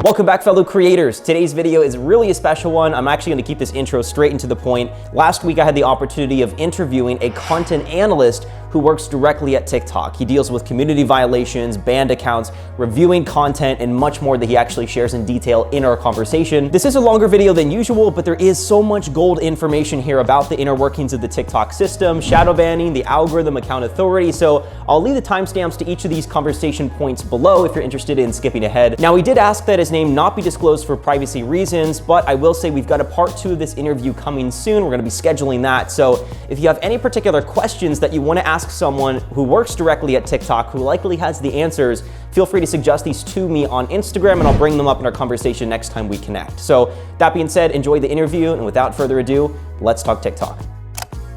Welcome back, fellow creators. Today's video is really a special one. I'm actually going to keep this intro straight and to the point. Last week, I had the opportunity of interviewing a content analyst who works directly at TikTok. He deals with community violations, banned accounts, reviewing content, and much more that he actually shares in detail in our conversation. This is a longer video than usual, but there is so much gold information here about the inner workings of the TikTok system, shadow banning, the algorithm, account authority. So I'll leave the timestamps to each of these conversation points below if you're interested in skipping ahead. Now, we did ask that his name not be disclosed for privacy reasons, but I will say we've got a part 2 of this interview coming soon. We're going to be scheduling that. So if you have any particular questions that you want to ask someone who works directly at TikTok, who likely has the answers, feel free to suggest these to me on Instagram and I'll bring them up in our conversation next time we connect. So that being said, enjoy the interview, and without further ado, let's talk TikTok.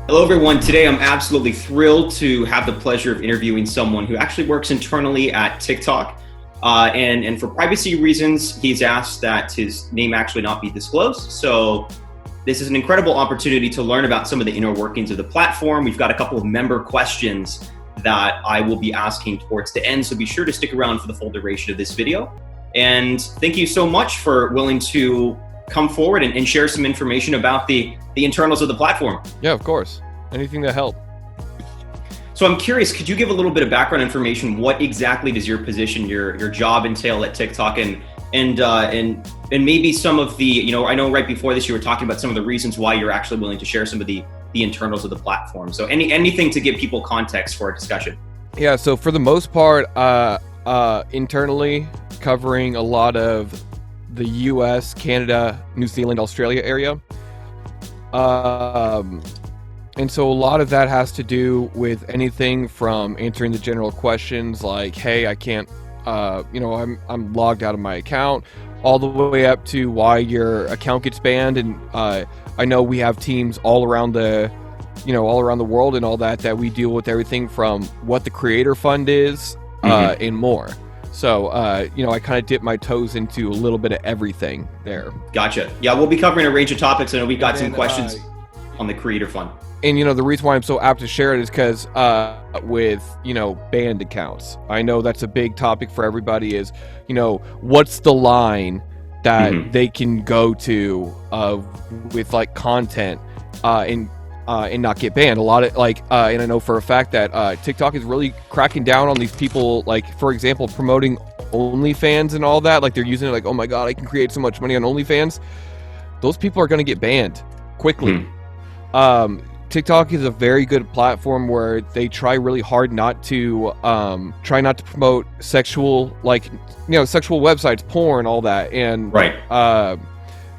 Hello everyone, today I'm absolutely thrilled to have the pleasure of interviewing someone who actually works internally at TikTok. And for privacy reasons, he's asked that his name actually not be disclosed. So this is an incredible opportunity to learn about some of the inner workings of the platform. We've got a couple of member questions that I will be asking towards the end, so be sure to stick around for the full duration of this video. And thank you so much for willing to come forward and share some information about the internals of the platform. Yeah, of course. Anything to help. So I'm curious, could you give a little bit of background information? What exactly does your position, your job entail at TikTok, and maybe some of the, I know right before this you were talking about some of the reasons why you're actually willing to share some of the internals of the platform. So anything to give people context for a discussion. Yeah, so for the most part, internally covering a lot of the US, Canada, New Zealand, Australia area. And so a lot of that has to do with anything from answering the general questions like, hey, I can't, I'm logged out of my account, all the way up to why your account gets banned. And I know we have teams all around the world and all that we deal with everything from what the creator fund is and more. So, I kind of dip my toes into a little bit of everything there. Gotcha. Yeah, we'll be covering a range of topics. I know we've got some questions on the creator fund. And, the reason why I'm so apt to share it is because with, banned accounts, I know that's a big topic for everybody is, what's the line that they can go to with like content and not get banned. A lot of and I know for a fact that TikTok is really cracking down on these people, like, for example, promoting OnlyFans and all that. Like, they're using it like, oh my God, I can create so much money on OnlyFans. Those people are going to get banned quickly. TikTok is a very good platform where they try really hard not to promote sexual, sexual websites, porn, all that. And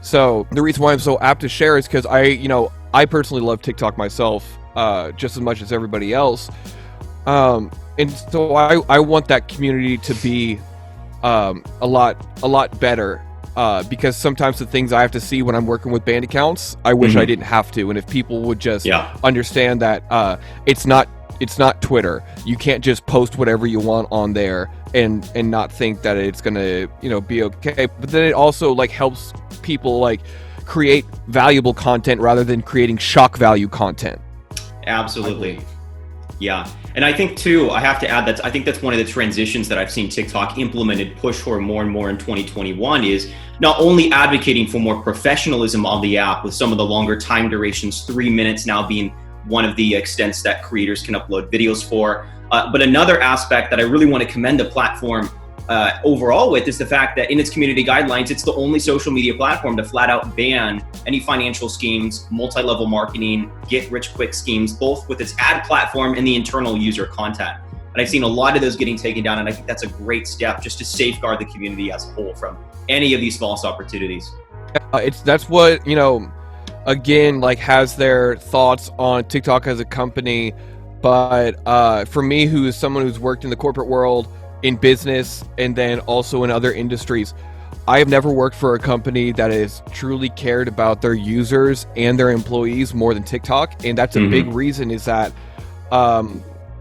so the reason why I'm so apt to share is because I personally love TikTok myself, just as much as everybody else. And so I want that community to be a lot better. Because sometimes the things I have to see when I'm working with banned accounts, I wish I didn't have to. And if people would just understand that it's not Twitter. You can't just post whatever you want on there and not think that it's gonna be okay. But then it also helps people create valuable content rather than creating shock value content. Absolutely. Yeah. And I think too, I have to add that I think that's one of the transitions that I've seen TikTok implemented, push for more and more in 2021 is not only advocating for more professionalism on the app with some of the longer time durations, 3 minutes now being one of the extents that creators can upload videos for. But another aspect that I really want to commend the platform overall with is the fact that in its community guidelines, it's the only social media platform to flat out ban any financial schemes, multi-level marketing, get-rich-quick schemes, both with its ad platform and the internal user content. And I've seen a lot of those getting taken down, and I think that's a great step just to safeguard the community as a whole from any of these false opportunities. That's what, again, has their thoughts on TikTok as a company. But for me, who is someone who's worked in the corporate world, in business, and then also in other industries, I have never worked for a company that has truly cared about their users and their employees more than TikTok. And that's a big reason is that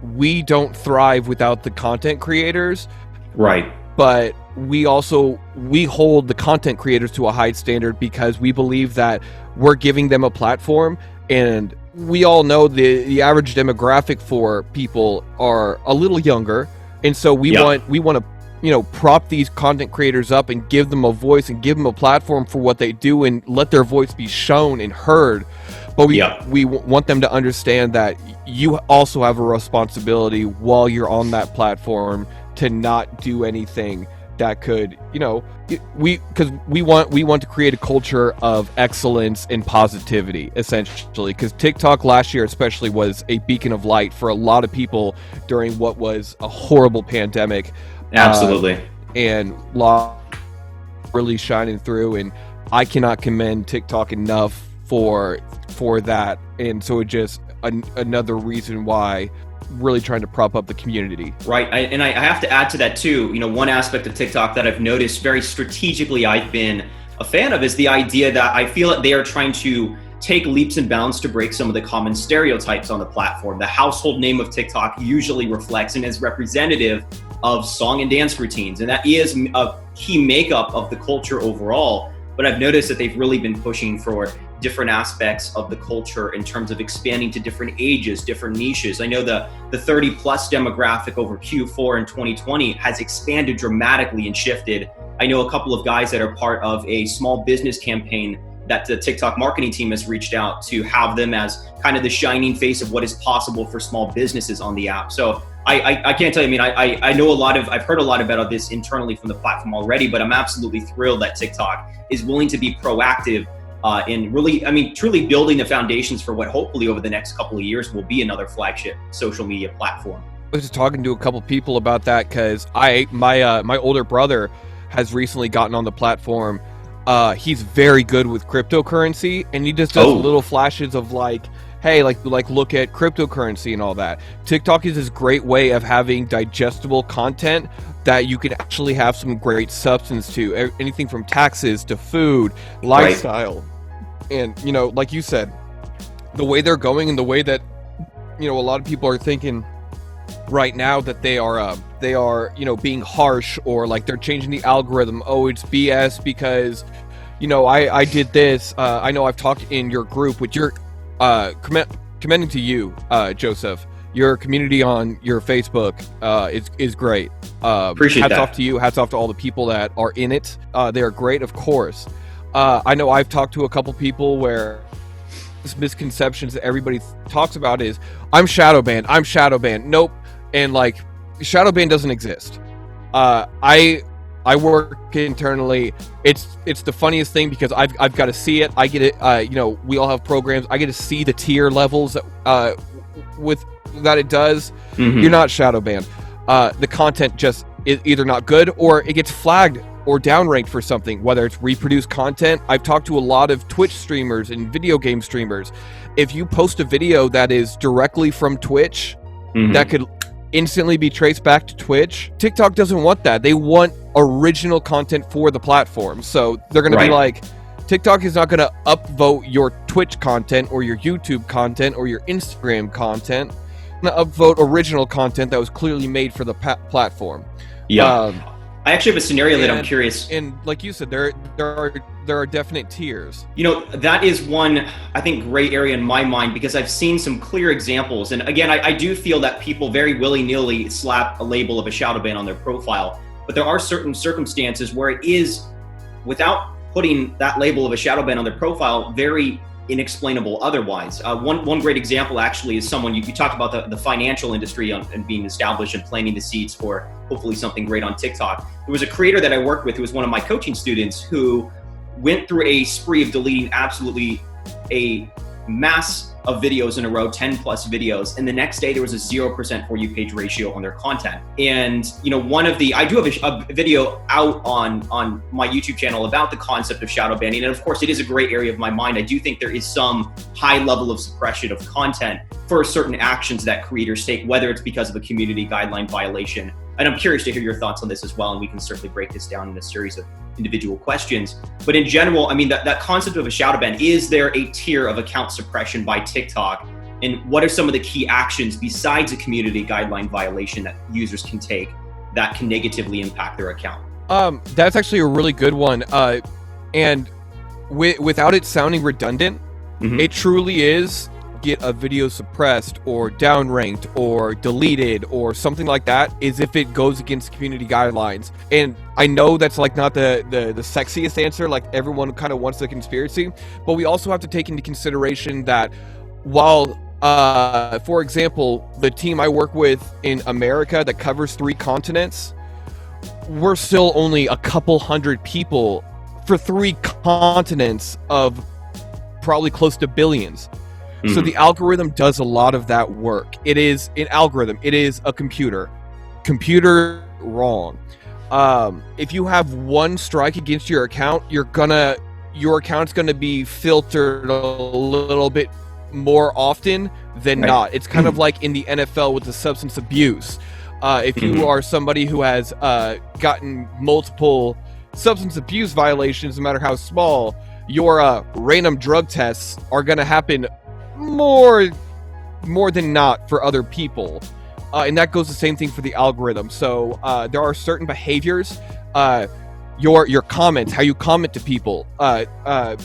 we don't thrive without the content creators. Right. But we hold the content creators to a high standard because we believe that we're giving them a platform, and we all know the average demographic for people are a little younger. And so we want to prop these content creators up and give them a voice and give them a platform for what they do and let their voice be shown and heard. But we want them to understand that you also have a responsibility while you're on that platform to not do anything that could, because we want to create a culture of excellence and positivity, essentially. Because TikTok last year especially was a beacon of light for a lot of people during what was a horrible pandemic. Absolutely. And law really shining through, and I cannot commend TikTok enough for that. And so it just another reason why really trying to prop up the community. Right. I have to add to that too. One aspect of TikTok that I've noticed very strategically I've been a fan of is the idea that I feel that they are trying to take leaps and bounds to break some of the common stereotypes on the platform. The household name of TikTok usually reflects and is representative of song and dance routines, and that is a key makeup of the culture overall. But I've noticed that they've really been pushing for different aspects of the culture in terms of expanding to different ages, different niches. I know the 30 plus demographic over Q4 in 2020 has expanded dramatically and shifted. I know a couple of guys that are part of a small business campaign that the TikTok marketing team has reached out to have them as kind of the shining face of what is possible for small businesses on the app. So I can't tell you, I know I've heard a lot about this internally from the platform already, but I'm absolutely thrilled that TikTok is willing to be proactive in really, truly building the foundations for what hopefully over the next couple of years will be another flagship social media platform. I was just talking to a couple people about that because my older brother has recently gotten on the platform. He's very good with cryptocurrency, and he just does little flashes of hey, like look at cryptocurrency and all that. TikTok is this great way of having digestible content that you can actually have some great substance to. Anything from taxes to food, lifestyle. Right. And, like you said, the way they're going and the way that, a lot of people are thinking right now that they are being harsh, or like they're changing the algorithm. Oh, it's BS because, I did this. I know I've talked in your group with your commending to you, Joseph. Your community on your Facebook is great. Appreciate hats that. Off to you. Hats off to all the people that are in it. They are great, of course. I know I've talked to a couple people where this misconceptions that everybody talks about is I'm Shadowbanned. Nope. And Shadowban doesn't exist. I work internally. It's the funniest thing because I've got to see it. I get it. We all have programs. I get to see the tier levels with that it does. Mm-hmm. You're not shadow banned. The content just is either not good or it gets flagged or downranked for something, whether it's reproduced content. I've talked to a lot of Twitch streamers and video game streamers. If you post a video that is directly from Twitch, mm-hmm. that could instantly be traced back to Twitch, TikTok doesn't want that. They want original content for the platform. So they're going to be like, TikTok is not going to upvote your Twitch content or your YouTube content or your Instagram content. Going to upvote original content that was clearly made for the platform. Yeah. I actually have a scenario that I'm curious. And like you said, there are definite tiers. That is one, I think, gray area in my mind because I've seen some clear examples. And again, I do feel that people very willy-nilly slap a label of a shadow ban on their profile. But there are certain circumstances where it is, without putting that label of a shadow ban on their profile, very inexplainable otherwise. One great example actually is someone, you talked about the financial industry and being established and planting the seeds for hopefully something great on TikTok. There was a creator that I worked with who was one of my coaching students who went through a spree of deleting absolutely a mass of videos in a row, 10 plus videos. And the next day there was a 0% For You page ratio on their content. And I do have a video out on my YouTube channel about the concept of shadow banning. And of course it is a gray area of my mind. I do think there is some high level of suppression of content for certain actions that creators take, whether it's because of a community guideline violation. And I'm curious to hear your thoughts on this as well. And we can certainly break this down in a series of individual questions. But in general, that concept of a shadow ban, is there a tier of account suppression by TikTok? And what are some of the key actions besides a community guideline violation that users can take that can negatively impact their account? That's actually a really good one. And without it sounding redundant, mm-hmm. it truly is get a video suppressed or downranked or deleted or something like that is if it goes against community guidelines. And I know that's like not the sexiest answer, like everyone kind of wants the conspiracy, but we also have to take into consideration that while for example, the team I work with in America that covers 3 continents, we're still only a couple hundred people for 3 continents of probably close to billions. Mm-hmm. So the algorithm does a lot of that work. It is an algorithm. It is a computer wrong. If you have one strike against your account, your account's gonna be filtered a little bit more often than not. It's kind of like in the NFL with the substance abuse. If you are somebody who has gotten multiple substance abuse violations, no matter how small, your random drug tests are going to happen more than not for other people. And that goes the same thing for the algorithm. So there are certain behaviors, your comments, how you comment to people. I'll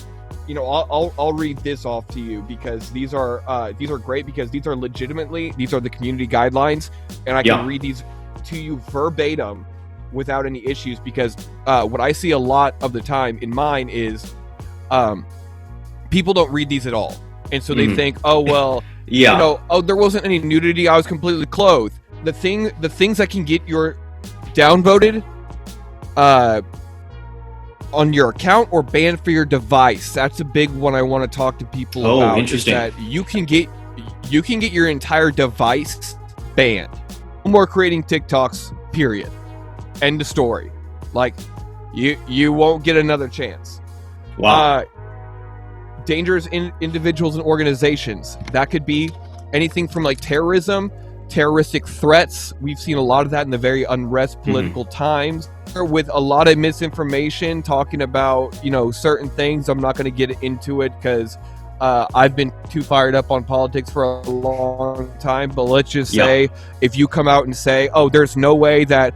read this off to you because these are great because these are the community guidelines, and I can read these to you verbatim without any issues, because what I see a lot of the time in mine is people don't read these at all, and so they think, oh well, there wasn't any nudity, I was completely clothed. The things that can get your downvoted on your account or banned for your device. That's a big one I want to talk to people about. Interesting. Is that you can get your entire device banned. No more creating TikToks, period. End of story. Like, you won't get another chance. Wow. Dangerous individuals and organizations. That could be anything from like terrorism, terroristic threats. We've seen a lot of that in the very unrest political times, with a lot of misinformation talking about, certain things. I'm not going to get into it because I've been too fired up on politics for a long time, but let's just say if you come out and say, oh, there's no way that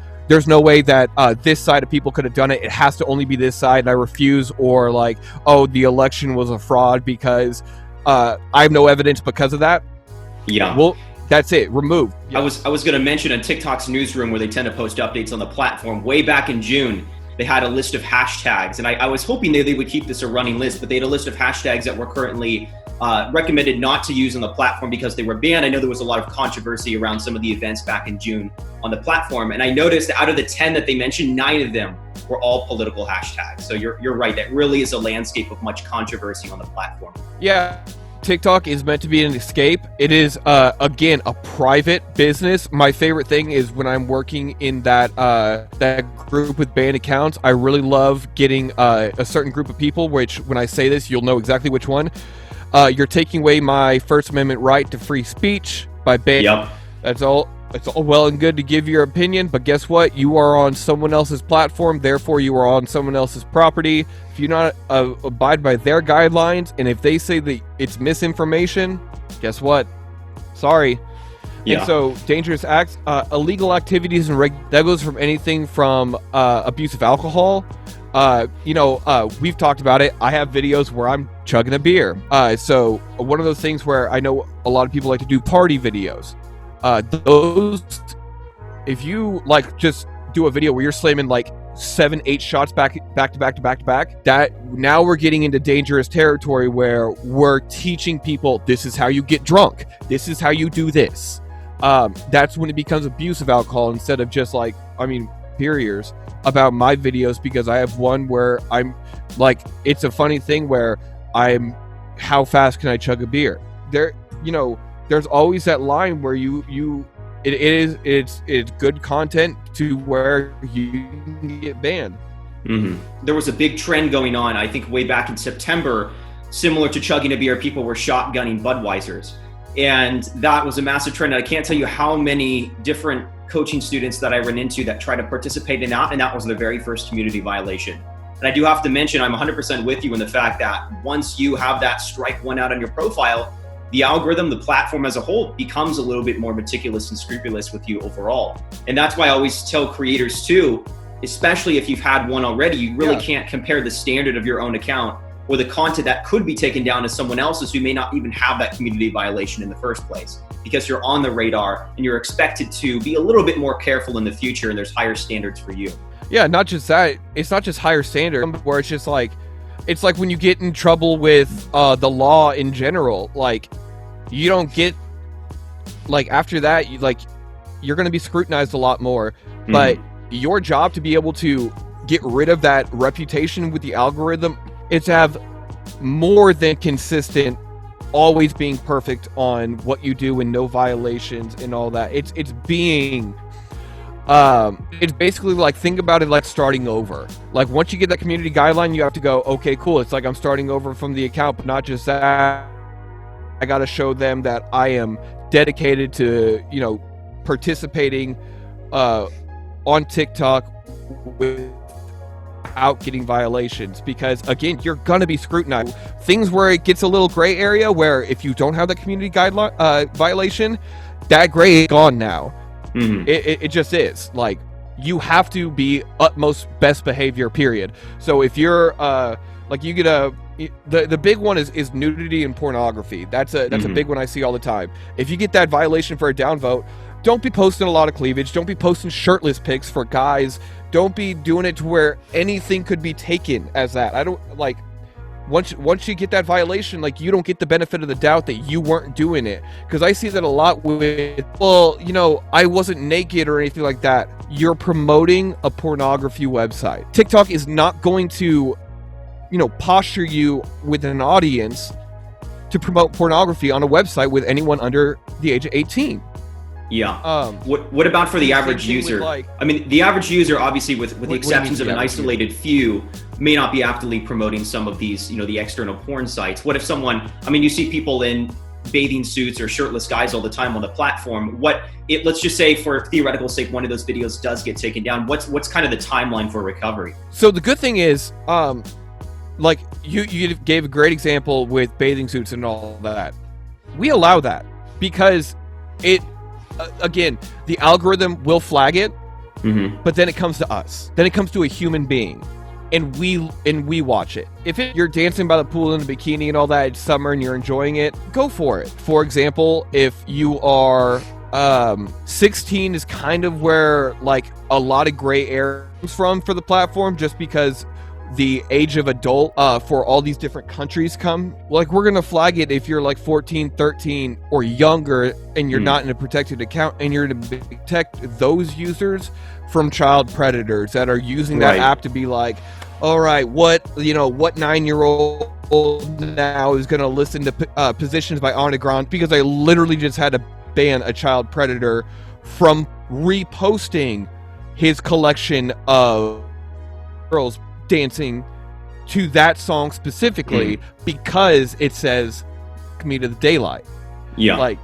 this side of people could have done it, it has to only be this side, and I refuse, or like, oh, the election was a fraud because I have no evidence because of that. Well, that's it. Removed. I was going to mention on TikTok's newsroom, where they tend to post updates on the platform, way back in June, they had a list of hashtags, and I was hoping they would keep this a running list, but they had a list of hashtags that were currently recommended not to use on the platform because they were banned. I know there was a lot of controversy around some of the events back in June on the platform, and I noticed that out of the 10 that they mentioned, 9 of them were all political hashtags. So you're right, that really is a landscape of much controversy on the platform. Yeah. TikTok is meant to be an escape. It is, again, a private business. My favorite thing is when I'm working in that group with banned accounts, I really love getting a certain group of people, which when I say this, you'll know exactly which one. You're taking away my First Amendment right to free speech by banning. That's all. It's all well and good to give your opinion, but guess what? You are on someone else's platform, therefore you are on someone else's property. If you not abide by their guidelines, and if they say that it's misinformation, guess what? Sorry. And so dangerous acts, illegal activities, and that goes from anything from abuse of alcohol. We've talked about it. I have videos where I'm chugging a beer. So one of those things where I know a lot of people like to do party videos. Those, if you like just do a video where you're slamming like 7-8 shots back to back, that now we're getting into dangerous territory where we're teaching people, this is how you get drunk, this is how you do this. That's when it becomes abuse of alcohol, instead of just like, periods about my videos, because I have one where I'm like, it's a funny thing where how fast can I chug a beer? There's always that line where it's good content to where you can get banned. There was a big trend going on, I think way back in September, similar to chugging a beer. People were shotgunning Budweisers, and that was a massive trend. I can't tell you how many different coaching students that I ran into that tried to participate in that, and that was the very first community violation. And I do have to mention, I'm 100% with you in the fact that once you have that strike one out on your profile, the algorithm, the platform as a whole, becomes a little bit more meticulous and scrupulous with you overall. And that's why I always tell creators too, especially if you've had one already, you really can't compare the standard of your own account or the content that could be taken down is someone else's who may not even have that community violation in the first place, because you're on the radar and you're expected to be a little bit more careful in the future, and there's higher standards for you. Yeah, not just that. It's not just higher standard, where it's just like, it's like when you get in trouble with the law in general, like, you don't get, like, after that, you're going to be scrutinized a lot more. But your job to be able to get rid of that reputation with the algorithm is to have more than consistent, always being perfect on what you do and no violations and all that. It's being, it's basically like, think about it like starting over. Like, once you get that community guideline, you have to go, okay, cool. It's like I'm starting over from the account, but not just that. I got to show them that I am dedicated to, you know, participating on TikTok without getting violations, because again, you're gonna be scrutinized. Things where it gets a little gray area, where if you don't have the community guideline violation, that gray is gone now. It just is. Like, you have to be utmost best behavior, period. So if you're like, you get the big one is nudity and pornography. That's a big one I see all the time. If you get that violation for a downvote, don't be posting a lot of cleavage. Don't be posting shirtless pics for guys. Don't be doing it to where anything could be taken as that. I don't like, once you get that violation, like, you don't get the benefit of the doubt that you weren't doing it. Because I see that a lot with, well, you know, I wasn't naked or anything like that. You're promoting a pornography website. TikTok is not going to, you know, posture you with an audience to promote pornography on a website with anyone under the age of 18. Yeah. What about for the average user? I mean, the average user, obviously, with the exceptions of an isolated few, may not be actively promoting some of these, you know, the external porn sites. What if someone, I mean, you see people in bathing suits or shirtless guys all the time on the platform. Let's just say, for theoretical sake, one of those videos does get taken down. What's kind of the timeline for recovery? So the good thing is, like, you gave a great example with bathing suits and all that. We allow that because it, again, the algorithm will flag it, but then it comes to us. Then it comes to a human being, and we watch it. If you're dancing by the pool in a bikini and all that, it's summer and you're enjoying it, go for it. For example, if you are 16 is kind of where, like, a lot of gray area comes from for the platform, just because the age of adult for all these different countries come. Like, we're gonna flag it if you're like 14, 13 or younger, and you're not in a protected account, and you're to protect those users from child predators that are using that app to be like, all right, what 9-year-old now is gonna listen to Positions by Ana Grande because I literally just had to ban a child predator from reposting his collection of girls dancing to that song specifically because it says "Me to the Daylight." Yeah, like,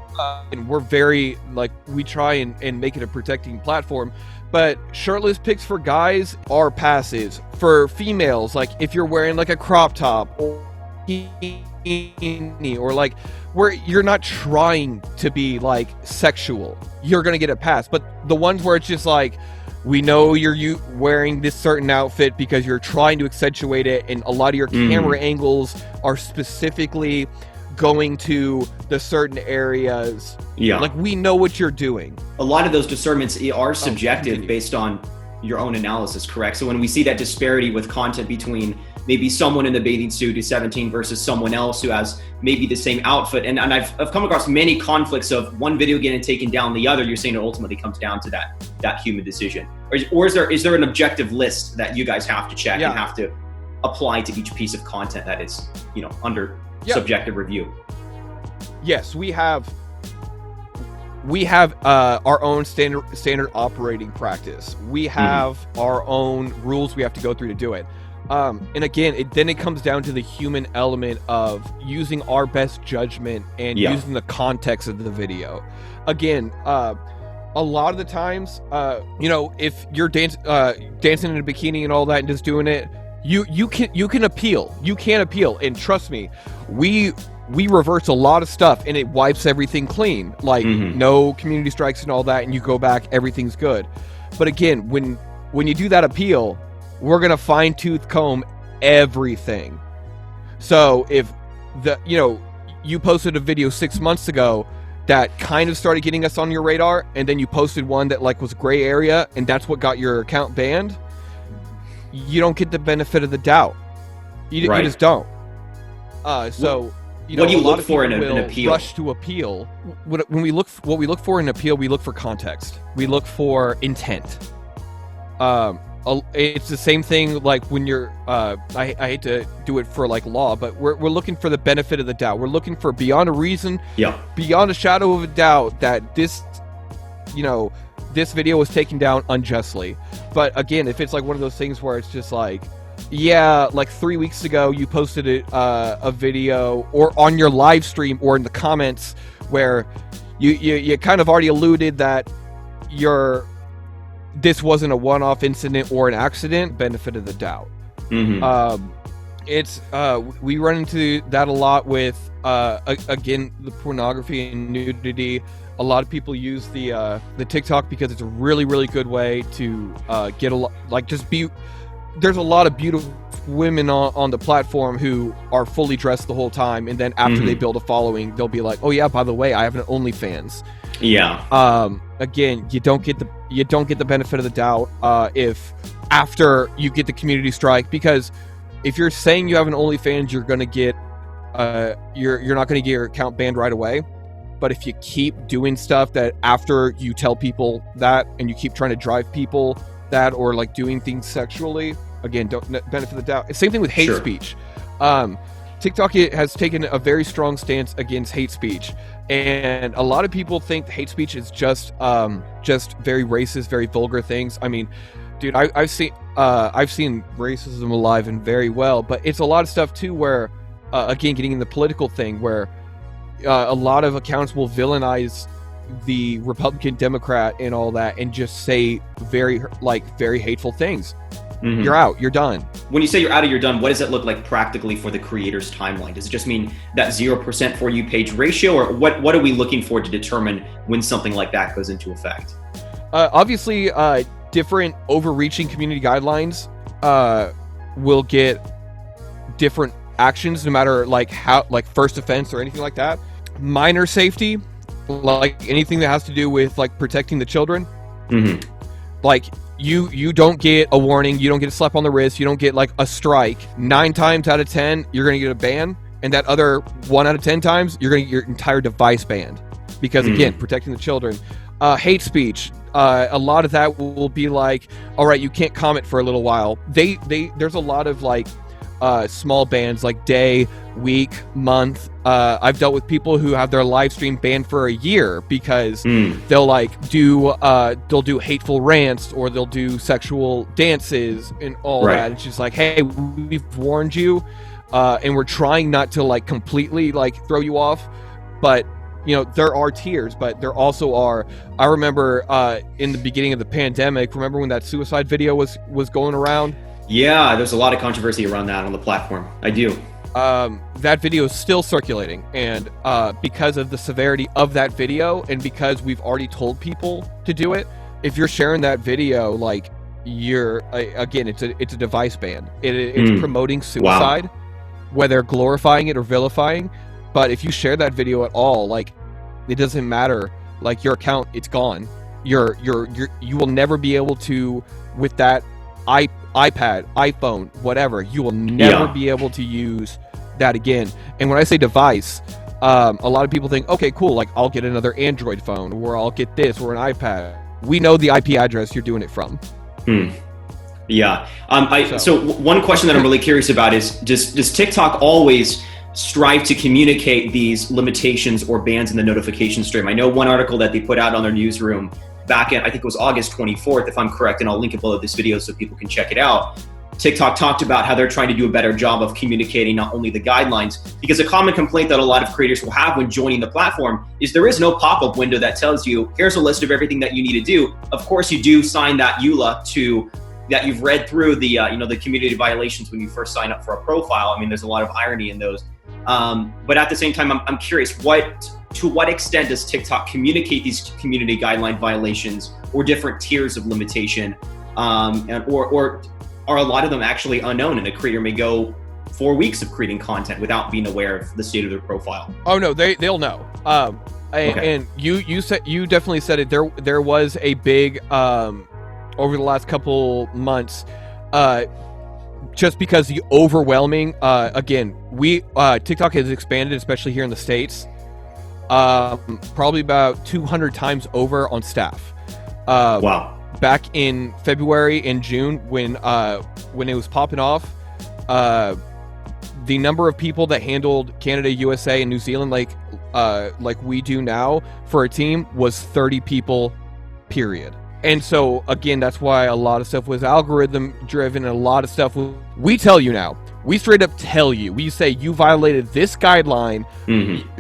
and we're very, like, we try and make it a protecting platform. But shirtless pics for guys are passes. For females, like, if you're wearing like a crop top or bikini, or like, where you're not trying to be like sexual, you're gonna get a pass. But the ones where it's just like, we know you're wearing this certain outfit because you're trying to accentuate it, and a lot of your camera angles are specifically going to the certain areas. Yeah. Like, we know what you're doing. A lot of those discernments are subjective based on your own analysis, correct? So when we see that disparity with content between maybe someone in the bathing suit who's 17 versus someone else who has maybe the same outfit, and I've come across many conflicts of one video getting taken down the other, you're saying it ultimately comes down to that human decision. Or is there an objective list that you guys have to check and have to apply to each piece of content that is, you know, under subjective review? Yes, we have our own standard operating practice. We have our own rules we have to go through to do it. And again, it comes down to the human element of using our best judgment and using the context of the video. Again, a lot of the times, you know, if you're dancing in a bikini and all that and just doing it, you can appeal. You can appeal, and trust me, we reverse a lot of stuff, and it wipes everything clean. Like, no community strikes and all that, and you go back, everything's good. But again, when you do that appeal, we're gonna fine-tooth comb everything. So if you posted a video 6 months ago that kind of started getting us on your radar, and then you posted one that like was gray area, and that's what got your account banned, you don't get the benefit of the doubt. You just don't. What do you look for in an appeal? Rush to appeal. What we look for in an appeal, we look for context. We look for intent. It's the same thing like when you're I hate to do it for like law, but we're looking for the benefit of the doubt. We're looking for beyond a reason, beyond a shadow of a doubt that this video was taken down unjustly. But again, if it's like one of those things where it's just like, yeah, like 3 weeks ago you posted a video or on your live stream or in the comments where you kind of already alluded that this wasn't a one-off incident or an accident, benefit of the doubt. We run into that a lot with again, the pornography and nudity. A lot of people use the TikTok because it's a really, really good way to get a lot, like just be. There's a lot of beautiful women on the platform who are fully dressed the whole time, and then after they build a following, they'll be like, "Oh yeah, by the way, I have an OnlyFans." Yeah. Again, you don't get the benefit of the doubt if after you get the community strike, because if you're saying you have an OnlyFans, you're gonna get you're not gonna get your account banned right away. But if you keep doing stuff that after you tell people that, and you keep trying to drive people that, or like doing things sexually, again, don't benefit the doubt. Same thing with hate speech. TikTok has taken a very strong stance against hate speech, and a lot of people think hate speech is just very racist, very vulgar things. I mean, dude, I've seen racism alive and very well, but it's a lot of stuff too where again, getting in the political thing where a lot of accounts will villainize the Republican, Democrat, and all that, and just say very hateful things. You're out. You're done. When you say you're out or you're done, what does it look like practically for the creator's timeline? Does it just mean that 0% for you page ratio, or what are we looking for to determine when something like that goes into effect? Obviously, different overreaching community guidelines will get different actions, no matter like how, like first offense or anything like that. Minor safety, like anything that has to do with like protecting the children, like you don't get a warning, you don't get a slap on the wrist, you don't get like a strike. 9 times out of 10 you're gonna get a ban, and that other 1 out of 10 times you're gonna get your entire device banned, because again, protecting the children. Hate speech, a lot of that will be like, all right, you can't comment for a little while. There's a lot of like small bans, like day, week, month. I've dealt with people who have their live stream banned for a year because they'll like they'll do hateful rants, or they'll do sexual dances and all that. It's just like, hey, we've warned you, and we're trying not to like completely like throw you off, but there are tiers, but there also are. I remember in the beginning of the pandemic, remember when that suicide video was going around? Yeah, there's a lot of controversy around that on the platform. I do. That video is still circulating, and because of the severity of that video, and because we've already told people to do it, if you're sharing that video, like again, it's a device ban. It's promoting suicide, whether glorifying it or vilifying. But if you share that video at all, like it doesn't matter. Like your account, it's gone. You will never be able to, with that iPad, iPhone, whatever, you will never be able to use that again. And when I say device, a lot of people think, okay, cool, like I'll get another Android phone, or I'll get this, or an iPad. We know the IP address you're doing it from. Yeah. So one question that I'm really curious about is, does TikTok always strive to communicate these limitations or bans in the notification stream? I know one article that they put out on their newsroom back in, I think it was August 24th, if I'm correct, and I'll link it below this video so people can check it out. TikTok talked about how they're trying to do a better job of communicating not only the guidelines, because a common complaint that a lot of creators will have when joining the platform is there is no pop-up window that tells you, here's a list of everything that you need to do. Of course, you do sign that EULA that you've read through the the community violations when you first sign up for a profile. I mean, there's a lot of irony in those. But at the same time, I'm curious, to what extent does TikTok communicate these community guideline violations or different tiers of limitation, or are a lot of them actually unknown, and a creator may go 4 weeks of creating content without being aware of the state of their profile? Oh no, they'll know. Okay. And you definitely said it. There was a big over the last couple months, just because the overwhelming. Again, TikTok has expanded, especially here in the States. Probably about 200 times over on staff. Wow. Back in February and June, when it was popping off, the number of people that handled Canada, USA, and New Zealand like we do now for a team was 30 people, period. And so again, that's why a lot of stuff was algorithm driven, and a lot of stuff we tell you now. We straight up tell you. We say you violated this guideline,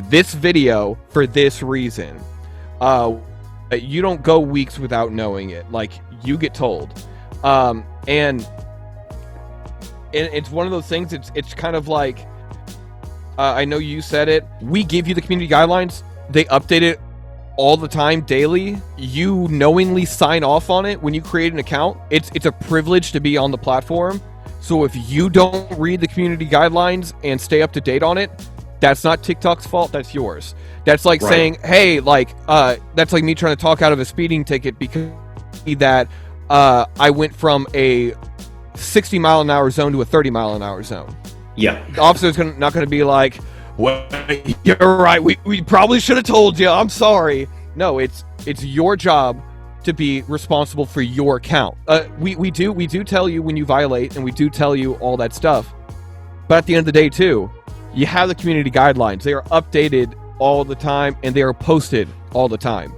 this video for this reason. You don't go weeks without knowing it. Like, you get told. And it's one of those things. It's kind of like, I know you said it. We give you the community guidelines. They update it all the time, daily. You knowingly sign off on it when you create an account. It's a privilege to be on the platform. So if you don't read the community guidelines and stay up to date on it, that's not TikTok's fault. That's yours. That's like saying, hey, that's like me trying to talk out of a speeding ticket because that I went from a 60-mile-an-hour zone to a 30-mile-an-hour zone. Yeah. The officer's not going to be like, well, you're right. We probably should have told you. I'm sorry. No, it's your job to be responsible for your account. We do tell you when you violate, and we do tell you all that stuff. But at the end of the day, too, you have the community guidelines. They are updated all the time, and they are posted all the time.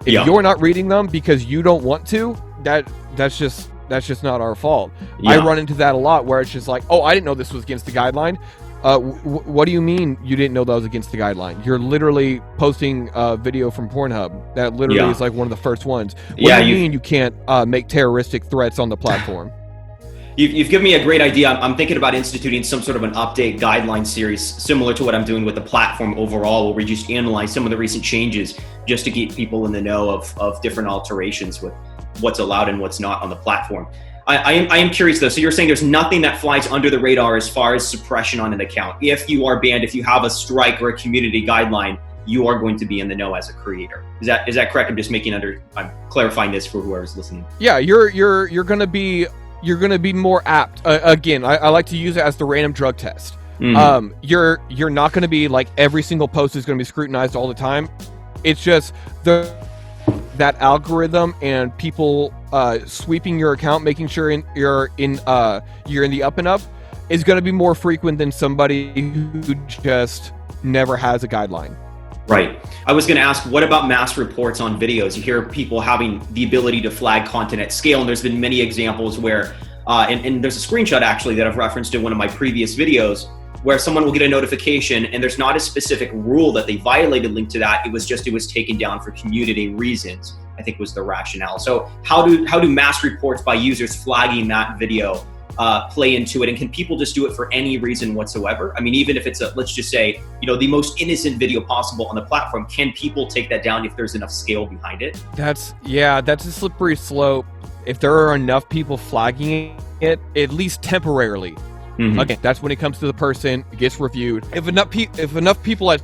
If you're not reading them because you don't want to, that's just not our fault. I run into that a lot, where it's just like, oh, I didn't know this was against the guideline. What do you mean you didn't know that was against the guideline? You're literally posting a video from Pornhub that literally is like one of the first ones. What do you mean you can't make terroristic threats on the platform? You've given me a great idea. I'm thinking about instituting some sort of an update guideline series similar to what I'm doing with the platform overall, where we just analyze some of the recent changes just to keep people in the know of different alterations with what's allowed and what's not on the platform. I am curious though. So you're saying there's nothing that flies under the radar as far as suppression on an account. If you are banned, if you have a strike or a community guideline, you are going to be in the know as a creator. Is that correct? I'm clarifying this for whoever's listening. Yeah, you're gonna be more apt. Again, I like to use it as the random drug test. You're not gonna be like every single post is gonna be scrutinized all the time. It's just that algorithm and people sweeping your account, making sure you're in the up and up, is going to be more frequent than somebody who just never has a guideline. Right. I was going to ask, what about mass reports on videos? You hear people having the ability to flag content at scale, and there's been many examples where, and there's a screenshot actually that I've referenced in one of my previous videos, where someone will get a notification and there's not a specific rule that they violated linked to that. It was taken down for community reasons, I think was the rationale. So how do mass reports by users flagging that video play into it? And can people just do it for any reason whatsoever? I mean, even if it's let's just say, the most innocent video possible on the platform, can people take that down if there's enough scale behind it? That's a slippery slope. If there are enough people flagging it, at least temporarily. Again, that's when it comes to the person, it gets reviewed. If enough people at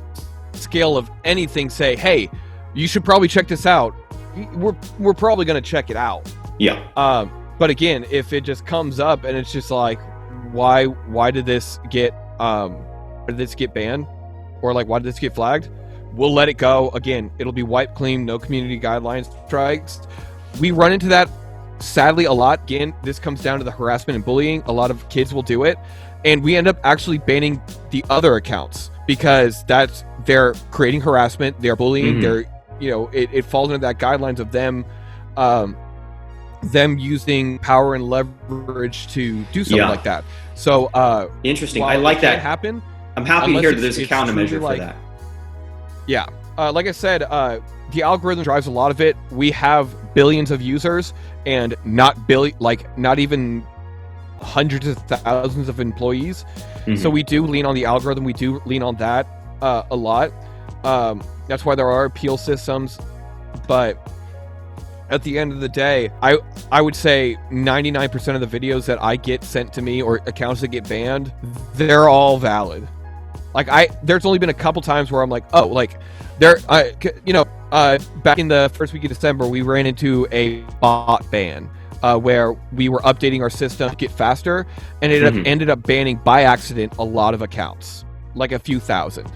scale of anything say, hey, you should probably check this out, we're probably going to check it out. Yeah. But again, if it just comes up and it's just like, why did this get banned? Or like, why did this get flagged? We'll let it go. Again, it'll be wiped clean, no community guidelines strikes. We run into that sadly a lot. Again, this comes down to the harassment and bullying. A lot of kids will do it, and we end up actually banning the other accounts because they're creating harassment, they're bullying, they're it falls into that guidelines of them using power and leverage to do something like that. So interesting. I like that happen. I'm happy to hear that there's a countermeasure for that. Yeah. Like I said, the algorithm drives a lot of it. We have billions of users and not even hundreds of thousands of employees. So we do lean on the algorithm. We do lean on that a lot. That's why there are appeal systems. But at the end of the day, I would say 99% of the videos that I get sent to me or accounts that get banned, they're all valid. Like there's only been a couple times where I'm like, oh, like back in the first week of December, we ran into a bot ban where we were updating our system to get faster, and it ended up banning by accident a lot of accounts, like a few thousand.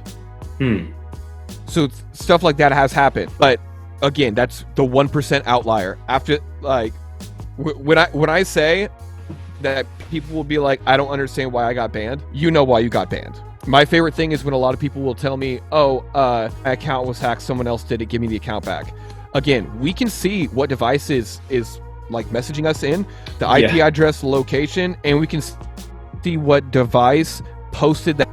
So stuff like that has happened, but again, that's the 1% outlier. After, like, when I say that people will be like, I don't understand why I got banned, you know why you got banned. My favorite thing is when a lot of people will tell me, oh, my account was hacked, someone else did it, give me the account back. Again, we can see what device is like messaging us in, the IP address, location, and we can see what device posted that.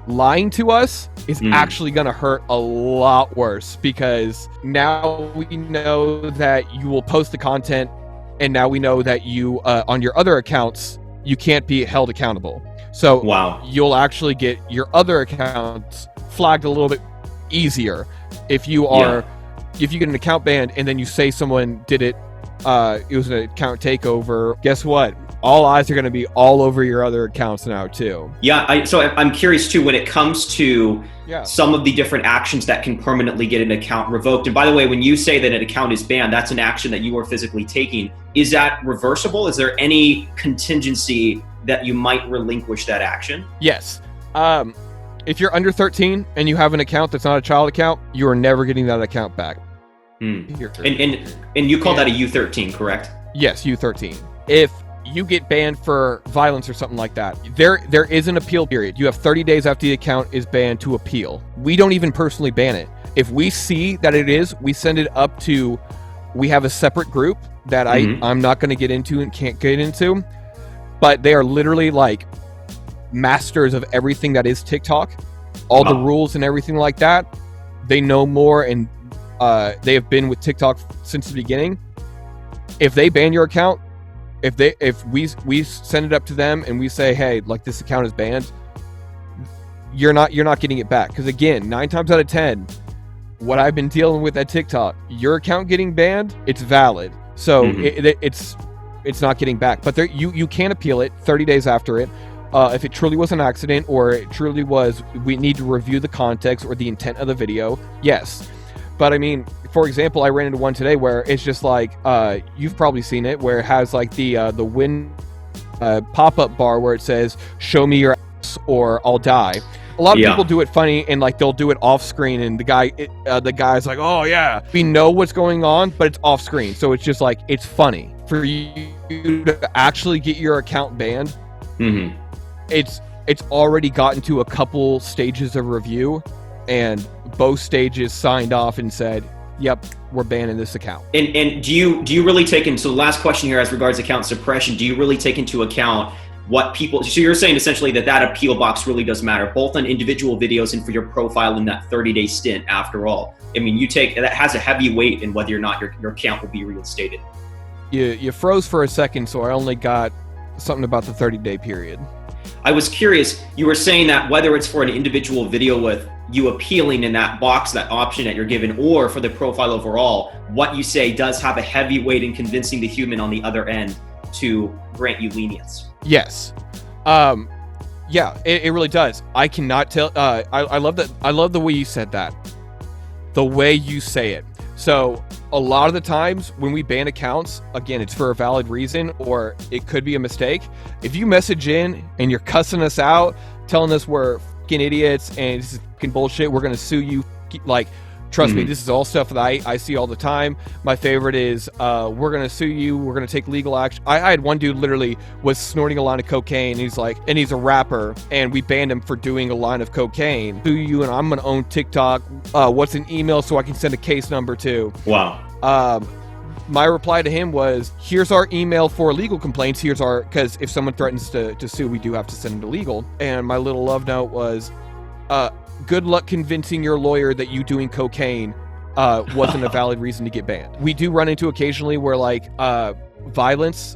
Lying to us is actually going to hurt a lot worse, because now we know that you will post the content, and now we know that you on your other accounts you can't be held accountable. So you'll actually get your other accounts flagged a little bit easier if you are if you get an account banned and then you say someone did it, it was an account takeover. Guess what? All eyes are going to be all over your other accounts now too. Yeah, so I'm curious too, when it comes to some of the different actions that can permanently get an account revoked. And by the way, when you say that an account is banned, that's an action that you are physically taking. Is that reversible? Is there any contingency that you might relinquish that action? Yes. If you're under 13 and you have an account that's not a child account, you are never getting that account back. And you call that a U13, correct? Yes, U13. If you get banned for violence or something like that, there is an appeal period. You have 30 days after the account is banned to appeal. We don't even personally ban it. If we see that it is, we send it up to, we have a separate group that I'm not going to get into and can't get into, but they are literally like masters of everything that is TikTok, all the rules and everything like that. They know more, and they have been with TikTok since the beginning. If they ban your account, if we send it up to them and we say, hey, like, this account is banned, you're not getting it back. Because again, 9 times out of 10, what I've been dealing with at TikTok, your account getting banned, it's valid. So it's not getting back. But you can appeal it 30 days after it. If it truly was an accident, or it truly was, we need to review the context or the intent of the video, yes. But I mean, for example, I ran into one today where it's just like, you've probably seen it, where it has like the win pop-up bar where it says, show me your ass or I'll die. A lot of people do it funny, and like they'll do it off screen, and the guy's like, oh yeah, we know what's going on, but it's off screen. So it's just like, it's funny. For you to actually get your account banned, it's already gotten to a couple stages of review, and both stages signed off and said, yep, we're banning this account. And do you really take into, so the last question here as regards account suppression, do you really take into account what people, so you're saying essentially that appeal box really does matter, both on individual videos and for your profile in that 30-day stint after all? I mean, that has a heavy weight in whether or not your account will be reinstated. You froze for a second, so I only got something about the 30-day period. I was curious, you were saying that whether it's for an individual video with you appealing in that box, that option that you're given, or for the profile overall, what you say does have a heavy weight in convincing the human on the other end to grant you lenience. Yes. Yeah, it really does. I cannot tell. I love that. I love the way you said that. The way you say it. So a lot of the times when we ban accounts, again, it's for a valid reason, or it could be a mistake. If you message in and you're cussing us out, telling us we're fucking idiots and this is fucking bullshit, we're going to sue you, like, trust me, this is all stuff that I see all the time. My favorite is, we're going to sue you, we're going to take legal action. I had one dude literally was snorting a line of cocaine, and he's like, and he's a rapper, and we banned him for doing a line of cocaine. Sue you, and I'm going to own TikTok. What's an email so I can send a case number to? Wow. My reply to him was, here's our email for legal complaints. Here's our, because if someone threatens to sue, we do have to send them to legal. And my little love note was, good luck convincing your lawyer that you doing cocaine wasn't a valid reason to get banned. We do run into occasionally where, like, violence,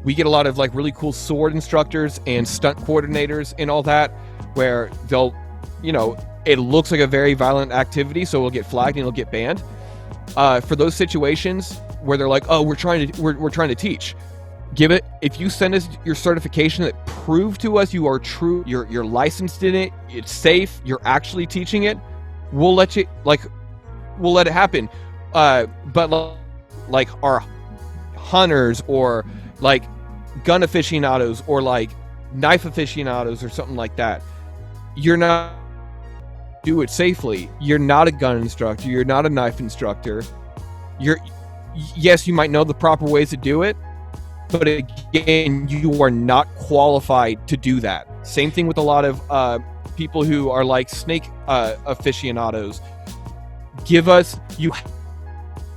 we get a lot of like really cool sword instructors and stunt coordinators and all that, where they'll, it looks like a very violent activity, so it'll get flagged and it'll get banned. for those situations where they're like, oh, we're trying to teach, give it. If you send us your certification that prove to us you are true, you're licensed in it, it's safe, you're actually teaching it, we'll let it happen. But like our hunters or like gun aficionados or like knife aficionados or something like that, you're not do it safely. You're not a gun instructor, you're not a knife instructor. Yes, you might know the proper ways to do it, but again, you are not qualified to do that. Same thing with a lot of people who are like snake aficionados. It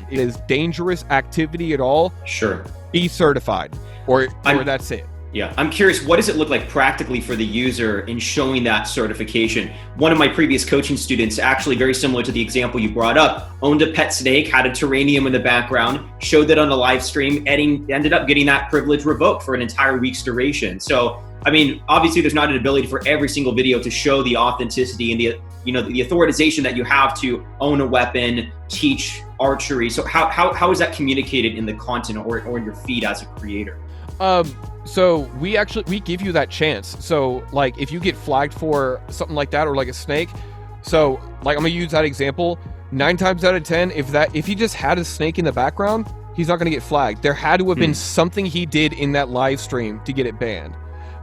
is dangerous activity at all. Sure. Be certified, or that's it. Yeah, I'm curious, what does it look like practically for the user in showing that certification? One of my previous coaching students, actually very similar to the example you brought up, owned a pet snake, had a terrarium in the background, showed that on a live stream, ended up getting that privilege revoked for an entire week's duration. So, I mean, obviously there's not an ability for every single video to show the authenticity and the authorization that you have to own a weapon, teach archery. So how is that communicated in the content or in your feed as a creator? So we give you that chance. So like if you get flagged for something like that or like a snake, so like I'm gonna use that example, 9 times out of 10, if he just had a snake in the background, he's not gonna get flagged. There had to have been something he did in that live stream to get it banned.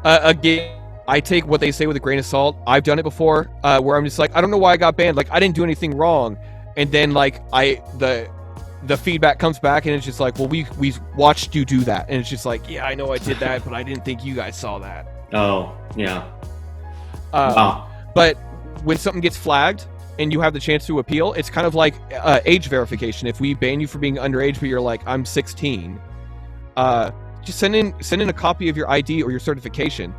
Again, I take what they say with a grain of salt. I've done it before, where I'm just like, I don't know why I got banned. Like I didn't do anything wrong. And then like the feedback comes back and it's just like, well, we watched you do that. And it's just like, yeah, I know I did that, but I didn't think you guys saw that. Oh, yeah. Wow. But when something gets flagged and you have the chance to appeal, it's kind of like age verification. If we ban you for being underage, but you're like, I'm 16, just send in a copy of your ID or your certification.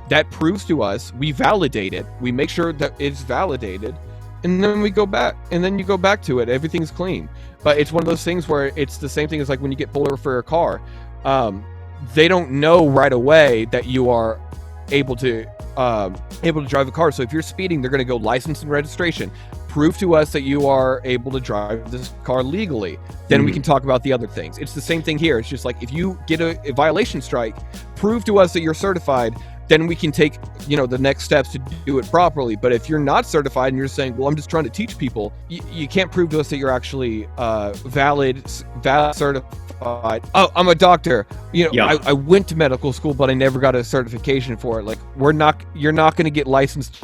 That proves to us, we validate it, we make sure that it's validated, and then we go back, and then you go back to it. Everything's clean. But it's one of those things where it's the same thing as like when you get pulled over for a car. They don't know right away that you are able to drive a car. So if you're speeding, they're going to go license and registration. Prove to us that you are able to drive this car legally. Then we can talk about the other things. It's the same thing here. It's just like if you get a violation strike, prove to us that you're certified. Then we can take, the next steps to do it properly. But if you're not certified and you're saying, well, I'm just trying to teach people, you can't prove to us that you're actually valid certified. Oh, I'm a doctor. I went to medical school, but I never got a certification for it. Like, you're not going to get licensed.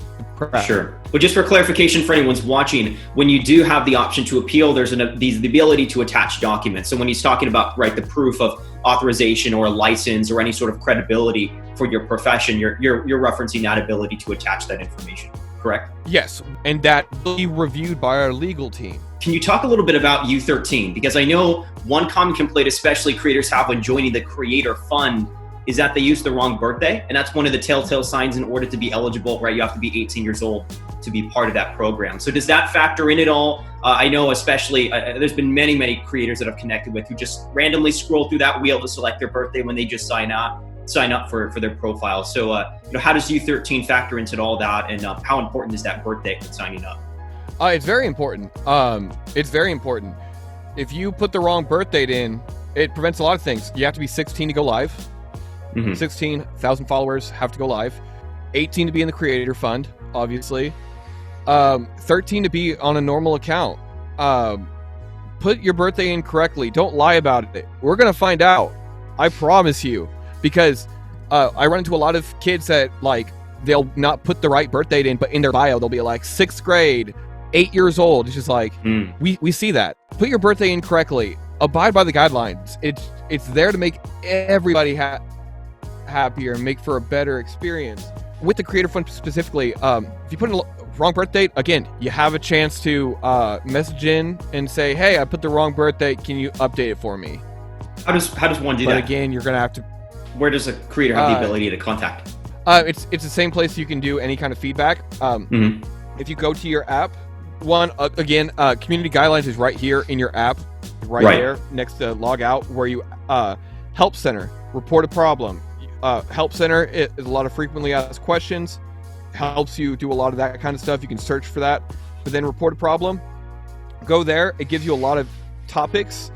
Sure. But just for clarification for anyone's watching, when you do have the option to appeal, there's the ability to attach documents. So when he's talking about, right, the proof of authorization or a license or any sort of credibility for your profession, you're referencing that ability to attach that information, correct? Yes, and that will be reviewed by our legal team. Can you talk a little bit about U13? Because I know one common complaint, especially creators have when joining the Creator Fund, is that they use the wrong birthday. And that's one of the telltale signs in order to be eligible, right? You have to be 18 years old to be part of that program. So does that factor in at all? I know especially, there's been many, many creators that I've connected with who just randomly scroll through that wheel to select their birthday when they just sign up for their profile. So how does U13 factor into all that? And how important is that birthday for signing up? It's very important. It's very important. If you put the wrong birth date in, it prevents a lot of things. You have to be 16 to go live. 16,000 followers have to go live. 18 to be in the Creator Fund, obviously. 13 to be on a normal account. Put your birthday in correctly. Don't lie about it. We're going to find out. I promise you. Because I run into a lot of kids that, like, they'll not put the right birth date in, but in their bio, they'll be like 6th grade, 8 years old. It's just like, we see that. Put your birthday in correctly. Abide by the guidelines. It's there to make everybody happier and make for a better experience. With the Creator Fund specifically, if you put in a wrong birth date, again, you have a chance to message in and say, hey, I put the wrong birth date. Can you update it for me? How does one do that? But again, you're going to have to... Where does a creator have the ability to contact? It's the same place you can do any kind of feedback. If you go to your app, community guidelines is right here in your app, right there next to log out, where you help center, report a problem. Help center is a lot of frequently asked questions, helps you do a lot of that kind of stuff. You can search for that, but then report a problem. Go there. It gives you a lot of topics,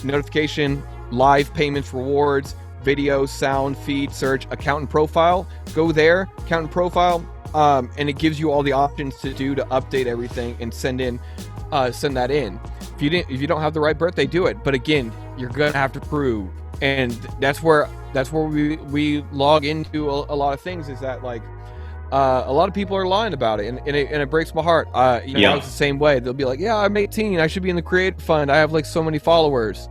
notification, live payments, rewards, video, sound, feed, search, account and profile. Go there, account and profile, and it gives you all the options to update everything and send that in. If you don't have the right birthday, do it. But again, you're gonna have to prove, and that's where we log into a lot of things. Is that like a lot of people are lying about it, and it breaks my heart. I was the same way. They'll be like, "Yeah, I'm 18. I should be in the Creator Fund. I have like so many followers."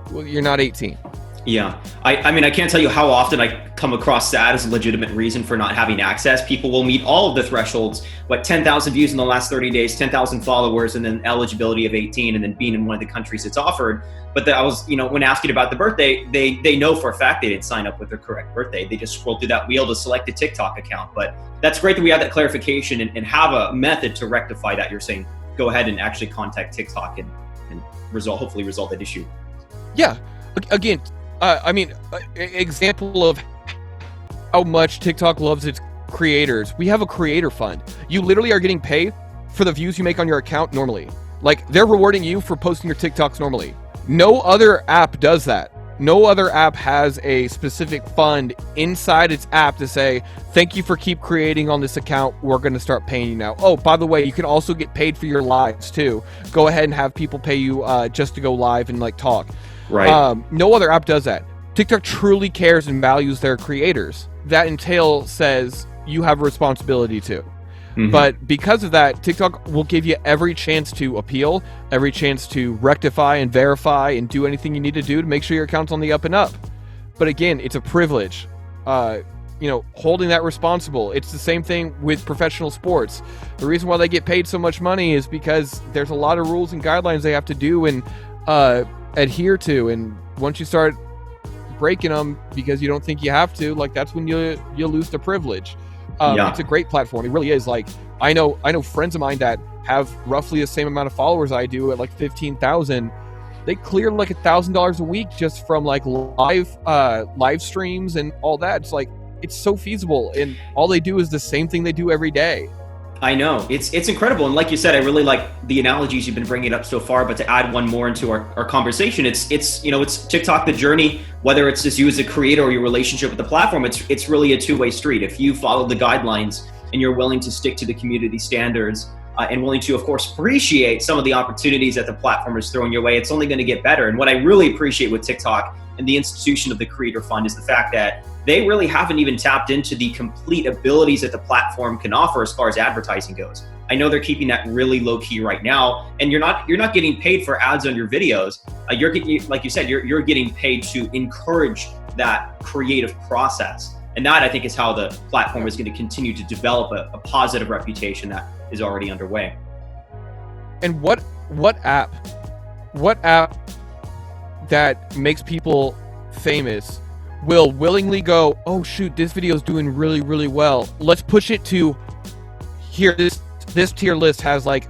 Well, you're not 18. Yeah, I mean, I can't tell you how often I come across that as a legitimate reason for not having access. People will meet all of the thresholds, 10,000 views in the last 30 days, 10,000 followers, and then eligibility of 18, and then being in one of the countries it's offered. But I was, when asking about the birthday, they know for a fact they didn't sign up with their correct birthday. They just scrolled through that wheel to select a TikTok account. But that's great that we have that clarification and have a method to rectify that. You're saying go ahead and actually contact TikTok and hopefully resolve that issue. Yeah, again. Example of how much TikTok loves its creators. We have a creator fund. You literally are getting paid for the views you make on your account normally. Like, they're rewarding you for posting your TikToks normally. No other app does that. No other app has a specific fund inside its app to say, thank you for keep creating on this account. We're going to start paying you now. Oh, by the way, you can also get paid for your lives too. Go ahead and have people pay you just to go live and like talk. Right. No other app does that. TikTok truly cares and values their creators. That entail says you have a responsibility too. Mm-hmm. But because of that, TikTok will give you every chance to appeal, every chance to rectify and verify and do anything you need to do to make sure your account's on the up and up. But again, it's a privilege. Holding that responsible. It's the same thing with professional sports. The reason why they get paid so much money is because there's a lot of rules and guidelines they have to do and adhere to, and once you start breaking them because you don't think you have to, like, that's when you lose the privilege. It's a great platform. It really is. Like, I know friends of mine that have roughly the same amount of followers I do at like 15,000. They clear like $1,000 a week just from like live streams and all that. It's like, it's so feasible, and all they do is the same thing they do every day. I know, it's incredible. And like you said, I really like the analogies you've been bringing up so far, but to add one more into our conversation, it's TikTok, the journey, whether it's just you as a creator or your relationship with the platform, it's really a two-way street. If you follow the guidelines and you're willing to stick to the community standards and willing to, of course, appreciate some of the opportunities that the platform is throwing your way, it's only going to get better. And what I really appreciate with TikTok and the institution of the Creator Fund is the fact that they really haven't even tapped into the complete abilities that the platform can offer as far as advertising goes. I know they're keeping that really low key right now, and you're not getting paid for ads on your videos. You're getting, like you said, you're getting paid to encourage that creative process, and that I think is how the platform is going to continue to develop a positive reputation that is already underway. And what app that makes people famous will willingly go, oh shoot, this video is doing really, really well. Let's push it to here. This tier list has like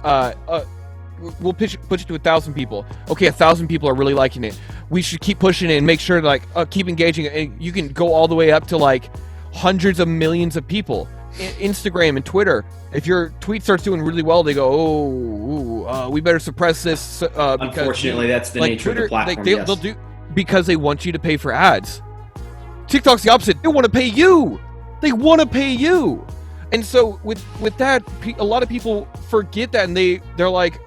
we'll push it to 1,000 people. Okay, 1,000 people are really liking it. We should keep pushing it and make sure to like keep engaging. And you can go all the way up to like hundreds of millions of people. Instagram and Twitter. If your tweet starts doing really well, they go, we better suppress this. Because, unfortunately, that's the nature Twitter, of the platform. They'll do because they want you to pay for ads. TikTok's the opposite. They want to pay you. They want to pay you. And so with that, a lot of people forget that, and they're like,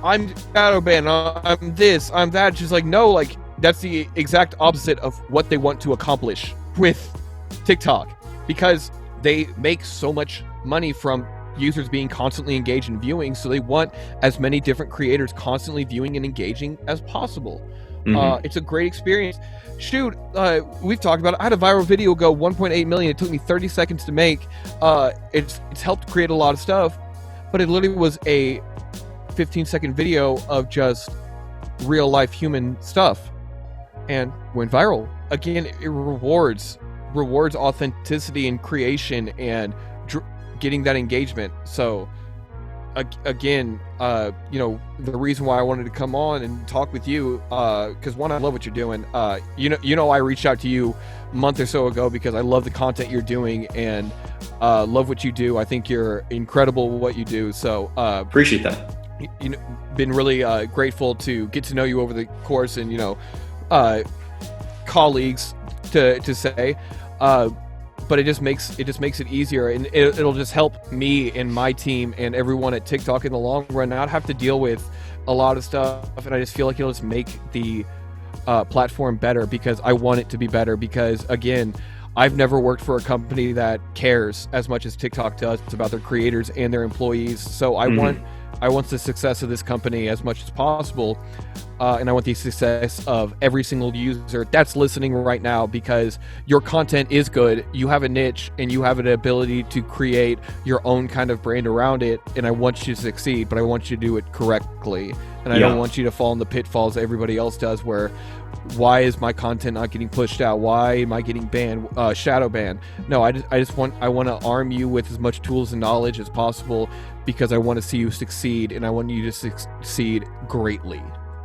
I'm Shadowban, I'm this, I'm that. It's just like, no, like, that's the exact opposite of what they want to accomplish with TikTok, because they make so much money from users being constantly engaged in viewing, so they want as many different creators constantly viewing and engaging as possible. Mm-hmm. It's a great experience. Shoot, we've talked about it. I had a viral video go 1.8 million. It took me 30 seconds to make. It's helped create a lot of stuff, but it literally was a 15-second video of just real life human stuff and went viral. Again, it rewards authenticity and creation and getting that engagement. So again, the reason why I wanted to come on and talk with you, because one, I love what you're doing. I reached out to you a month or so ago because I love the content you're doing and love what you do. I think you're incredible what you do. So appreciate that. been really grateful to get to know you over the course, and colleagues to say, but it just makes it easier, and it'll just help me and my team and everyone at TikTok in the long run not have to deal with a lot of stuff. And I just feel like it'll just make the platform better, because I want it to be better, because again, I've never worked for a company that cares as much as TikTok does about their creators and their employees. So I want the success of this company as much as possible, and I want the success of every single user that's listening right now, because your content is good, you have a niche, and you have an ability to create your own kind of brand around it, and I want you to succeed, but I want you to do it correctly, and I don't want you to fall in the pitfalls that everybody else does, where why is my content not getting pushed out? Why am I getting banned, shadow banned? No, I want to arm you with as much tools and knowledge as possible, because I want to see you succeed, and I want you to succeed greatly.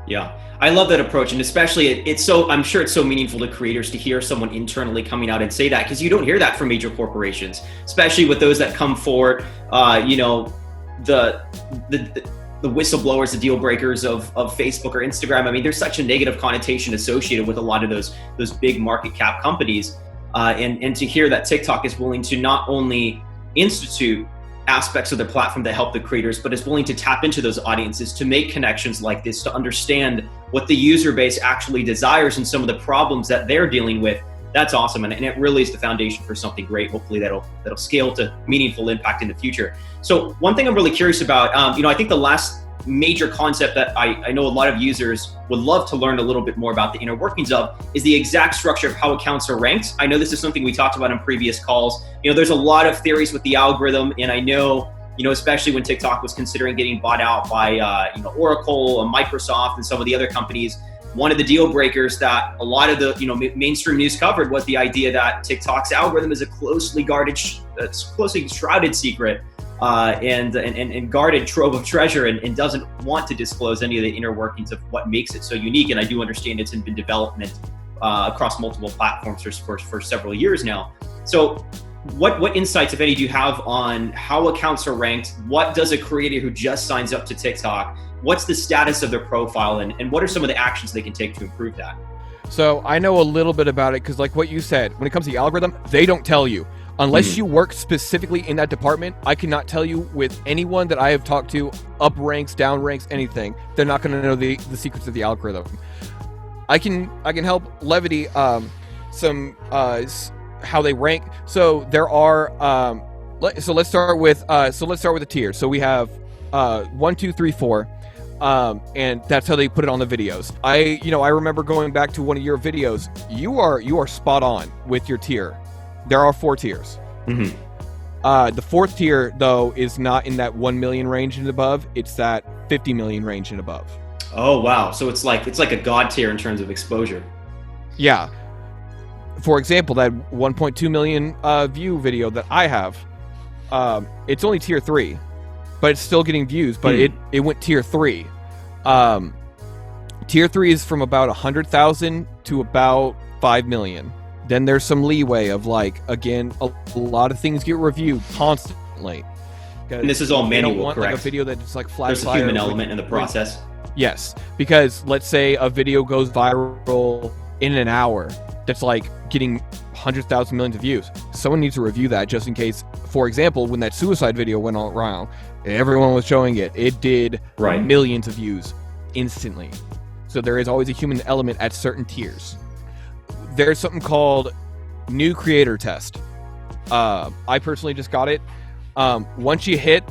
Yeah, I love that approach, and especially I'm sure it's so meaningful to creators to hear someone internally coming out and say that, because you don't hear that from major corporations, especially with those that come forward, the whistleblowers, the deal breakers of Facebook or Instagram. I mean, there's such a negative connotation associated with a lot of those big market cap companies, and to hear that TikTok is willing to not only institute aspects of their platform that help the creators, but is willing to tap into those audiences to make connections like this, to understand what the user base actually desires and some of the problems that they're dealing with. That's awesome, and it really is the foundation for something great. Hopefully that'll scale to meaningful impact in the future. So one thing I'm really curious about, I think the last major concept that I know a lot of users would love to learn a little bit more about the inner workings of is the exact structure of how accounts are ranked. I know this is something we talked about in previous calls. There's a lot of theories with the algorithm, and I know, especially when TikTok was considering getting bought out by, Oracle and Microsoft and some of the other companies, one of the deal breakers that a lot of the mainstream news covered was the idea that TikTok's algorithm is a closely shrouded secret, and guarded trove of treasure, and doesn't want to disclose any of the inner workings of what makes it so unique. And I do understand it's in development across multiple platforms for several years now. So what insights, if any, do you have on how accounts are ranked? What does a creator who just signs up to TikTok, what's the status of their profile, and what are some of the actions they can take to improve that? So I know a little bit about it, because like what you said, when it comes to the algorithm, they don't tell you. Unless you work specifically in that department, I cannot tell you with anyone that I have talked to, up ranks, down ranks, anything. They're not going to know the secrets of the algorithm. I can help levity some how they rank. So there are let's start with the tiers. So we have 1, 2, 3, 4. And that's how they put it on the videos. I remember going back to one of your videos. You are spot on with your tier. There are 4 tiers. The 4th tier, though, is not in that 1 million range and above. It's that 50 million range and above. Oh, wow. So it's like a god tier in terms of exposure. Yeah. For example, that 1.2 million view video that I have, it's only tier 3, but it's still getting views, but it went tier 3. Tier 3 is from about 100,000 to about 5 million. Then there's some leeway of, like, again, a lot of things get reviewed constantly. And this is all manual, correct? Like a video that just like flash fire. There's a human element in the process. Yes, because let's say a video goes viral in an hour, that's like getting 100,000 millions of views. Someone needs to review that just in case. For example, when that suicide video went all around, everyone was showing it. It did millions of views instantly. So there is always a human element at certain tiers. There's something called new creator test. I personally just got it. Once you hit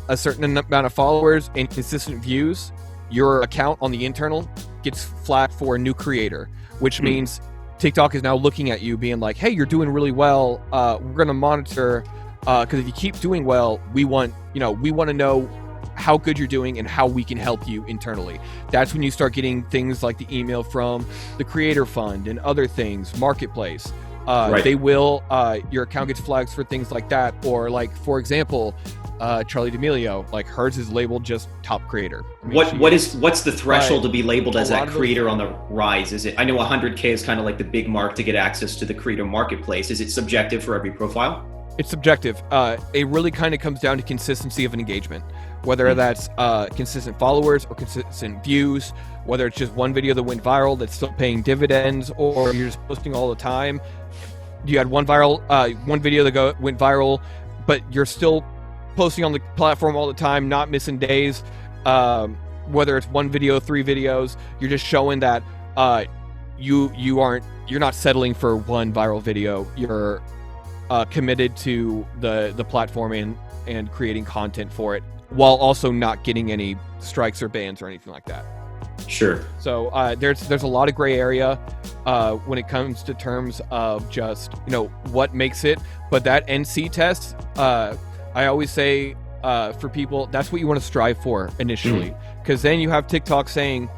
a certain amount of followers and consistent views, your account on the internal gets flagged for a new creator, which means TikTok is now looking at you being like, hey, you're doing really well. We're going to monitor, because if you keep doing well, we want to know how good you're doing and how we can help you internally. That's when you start getting things like the email from the creator fund and other things, marketplace. They will, your account gets flags for things like that. Or like, for example, Charli D'Amelio, like hers is labeled just top creator. I mean, what's the threshold to be labeled as that creator on the rise? Is it, I know 100K is kind of like the big mark to get access to the creator marketplace. Is it subjective for every profile? It's subjective. It really kind of comes down to consistency of an engagement. whether that's consistent followers or consistent views, whether it's just one video that went viral that's still paying dividends, or you're just posting all the time. You had one video that went viral, but you're still posting on the platform all the time, not missing days. Whether it's one video, 3 videos, you're just showing that you're not settling for one viral video. You're committed to the platform and creating content for it, while also not getting any strikes or bans or anything like that. Sure. So there's a lot of gray area when it comes to terms of just what makes it. But that NC test, I always say for people, that's what you want to strive for initially, because then you have TikTok saying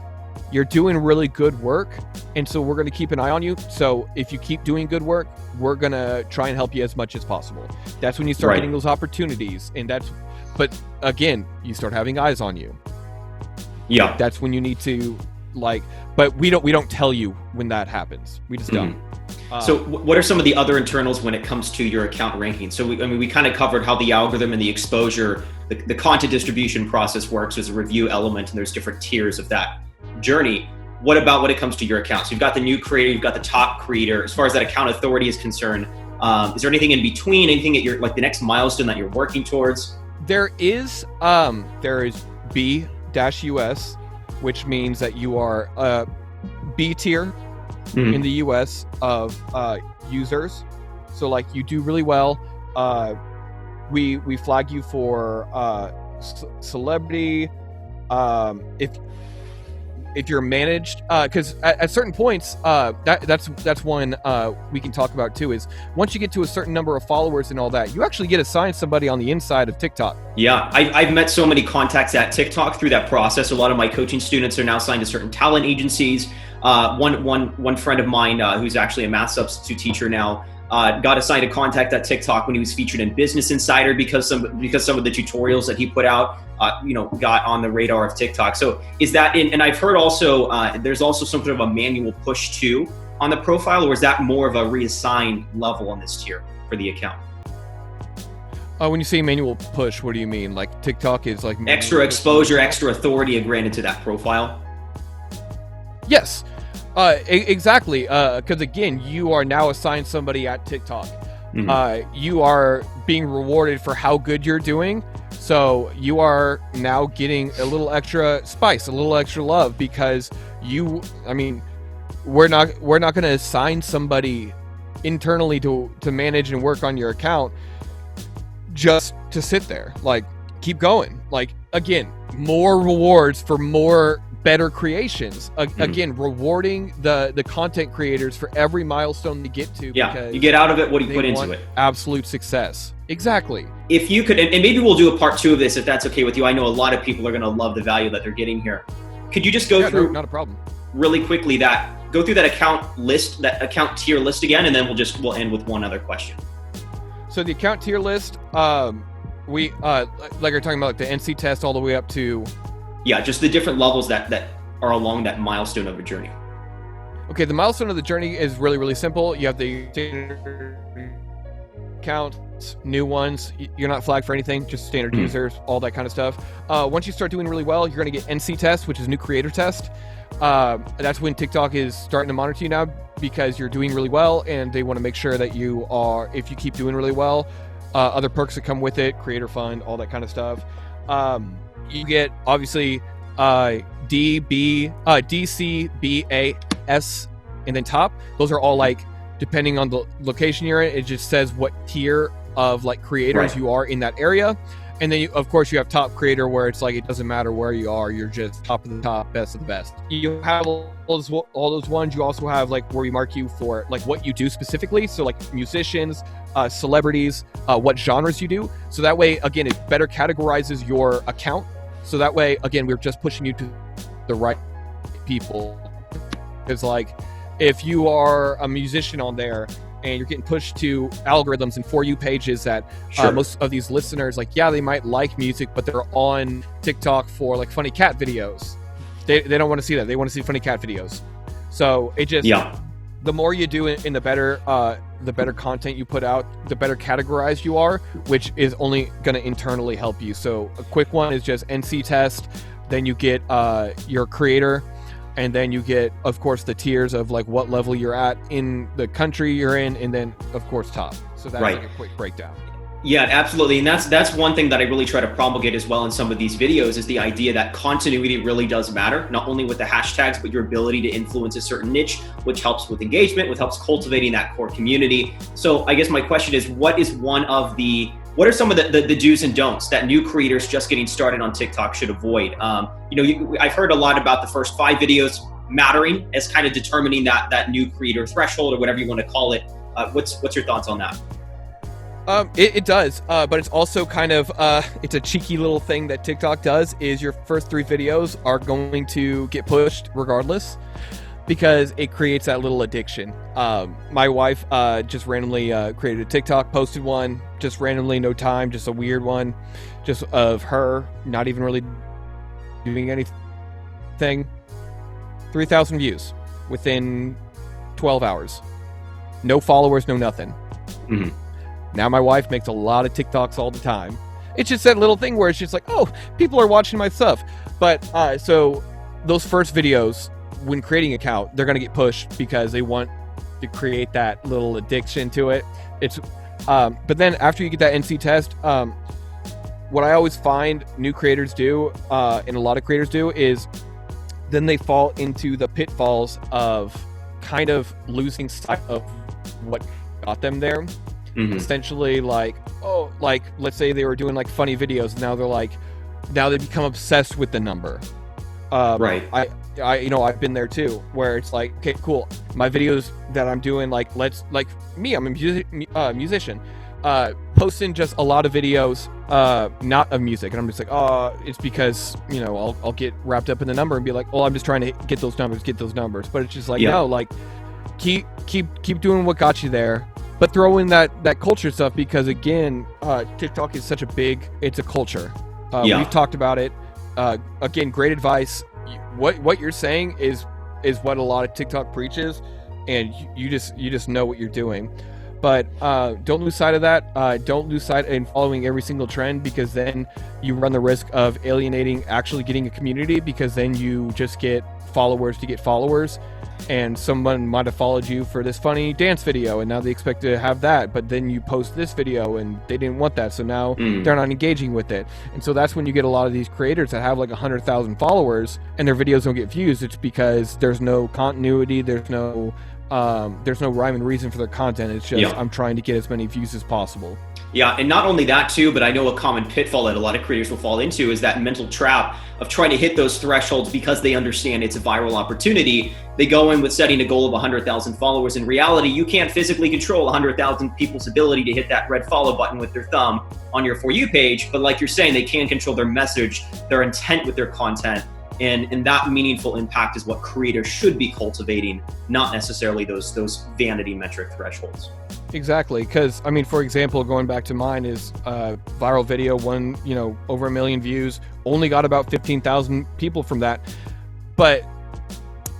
you're doing really good work, and so we're going to keep an eye on you. So if you keep doing good work, we're going to try and help you as much as possible. That's when you start getting those opportunities, but again, you start having eyes on you. Yeah, that's when you need to but we don't tell you when that happens. We just don't. So what are some of the other internals when it comes to your account ranking? So we kind of covered how the algorithm and the exposure, the content distribution process works. There's a review element, and there's different tiers of that journey. What about when it comes to your account? So you've got the new creator, you've got the top creator. As far as that account authority is concerned, is there anything in between? Anything that you're the next milestone that you're working towards? There is B-US, which means that you are B tier in the US of users. So you do really well. We flag you for celebrity. If you're managed, because at certain points, that's one we can talk about too, is once you get to a certain number of followers and all that, you actually get assigned somebody on the inside of TikTok. Yeah, I've met so many contacts at TikTok through that process. A lot of my coaching students are now signed to certain talent agencies. One friend of mine who's actually a math substitute teacher now got assigned a contact at TikTok when he was featured in Business Insider because some of the tutorials that he put out got on the radar of TikTok. So is that and I've heard also there's also some sort of a manual push too on the profile, or is that more of a reassigned level on this tier for the account? When you say manual push, what do you mean? TikTok is extra exposure, extra authority granted to that profile? Yes, exactly. Because again, you are now assigned somebody at TikTok. You are being rewarded for how good you're doing. So you are now getting a little extra spice, a little extra love, because we're not going to assign somebody internally to manage and work on your account just to sit there. Keep going. Again, more rewards for more better creations. Again, rewarding the content creators for every milestone they get to. Yeah, because you get out of it what you put into it. Absolute success. Exactly. If you could, and maybe we'll do a part 2 of this if that's okay with you. I know a lot of people are going to love the value that they're getting here. Could you just go through, not a problem, really quickly, go through that account list, that account tier list again, and then we'll end with one other question. So the account tier list, we you're talking about the NC test all the way up to. Yeah, just the different levels that are along that milestone of a journey. Okay, the milestone of the journey is really, really simple. You have the standard accounts, new ones. You're not flagged for anything, just standard users, all that kind of stuff. Once you start doing really well, you're going to get NC test, which is new creator test. That's when TikTok is starting to monitor you now, because you're doing really well, and they want to make sure that if you keep doing really well, other perks that come with it, creator fund, all that kind of stuff. You get obviously D, C, B, A, S, and then top. Those are all depending on the location you're in, it just says what tier of creators you are in that area. And then of course you have top creator, where it's it doesn't matter where you are, you're just top of the top, best of the best. You have all those ones. You also have where we mark you for what you do specifically. So musicians, celebrities, what genres you do. So that way, again, it better categorizes your account. So that way, again, we're just pushing you to the right people. Because if you are a musician on there and you're getting pushed to algorithms and For You pages that most of these listeners, they might like music, but they're on TikTok for funny cat videos. They don't want to see that. They want to see funny cat videos. So it just, the more you do it, in the better the better content you put out, the better categorized you are, which is only going to internally help you. So a quick one is just NC test, then you get your creator, and then you get, of course, the tiers of like what level you're at in the country you're in, and then of course top. So that's like a quick breakdown. Yeah, absolutely. And that's one thing that I really try to promulgate as well in some of these videos, is the idea that continuity really does matter, not only with the hashtags, but your ability to influence a certain niche, which helps with engagement, which helps cultivating that core community. So I guess my question is, what are some of the do's and don'ts that new creators just getting started on TikTok should avoid? I've heard a lot about the first 5 videos mattering as kind of determining that new creator threshold, or whatever you want to call it. What's your thoughts on that? It does, but it's also kind of, it's a cheeky little thing that TikTok does, is your first 3 videos are going to get pushed regardless, because it creates that little addiction. My wife just randomly created a TikTok, posted one, just randomly, no time, just a weird one, just of her not even really doing anything. 3,000 views within 12 hours. No followers, no nothing. Mm-hmm. Now my wife makes a lot of TikToks all the time. It's just that little thing where it's just like, oh, people are watching my stuff. But so those first videos, when creating an account, they're going to get pushed because they want to create that little addiction to it. But then after you get that NC test, what I always find new creators do, and a lot of creators do, is then they fall into the pitfalls of kind of losing sight of what got them there. Mm-hmm. Essentially, like let's say they were doing like funny videos, now they become obsessed with the number. Right. I've been there too, where it's like, okay, cool, my videos that I'm doing, I'm a musician, posting just a lot of videos, not of music, and I'm just like, oh, it's because I'll get wrapped up in the number and be like, oh, I'm just trying to get those numbers, but it's just like, no, like keep doing what got you there. But throw in that culture stuff, because again, TikTok is it's a culture. We've talked about it. Again, great advice. What you're saying is what a lot of TikTok preaches, and you just know what you're doing. But don't lose sight of that. Don't lose sight in following every single trend, because then you run the risk of alienating actually getting a community, because then you just get followers to get followers. And someone might have followed you for this funny dance video, and now they expect to have that, but then you post this video and they didn't want that, so now they're not engaging with it. And so that's when you get a lot of these creators that have like 100,000 followers and their videos don't get views. It's because there's no continuity, there's no rhyme and reason for their content. It's just I'm trying to get as many views as possible. Yeah, and not only that too, but I know a common pitfall that a lot of creators will fall into is that mental trap of trying to hit those thresholds because they understand it's a viral opportunity. They go in with setting a goal of 100,000 followers. In reality, you can't physically control 100,000 people's ability to hit that red follow button with their thumb on your For You page. But like you're saying, they can control their message, their intent with their content. And that meaningful impact is what creators should be cultivating, not necessarily those vanity metric thresholds. Exactly, because I mean, for example, going back to mine is viral video, over 1 million views, only got about 15,000 people from that, but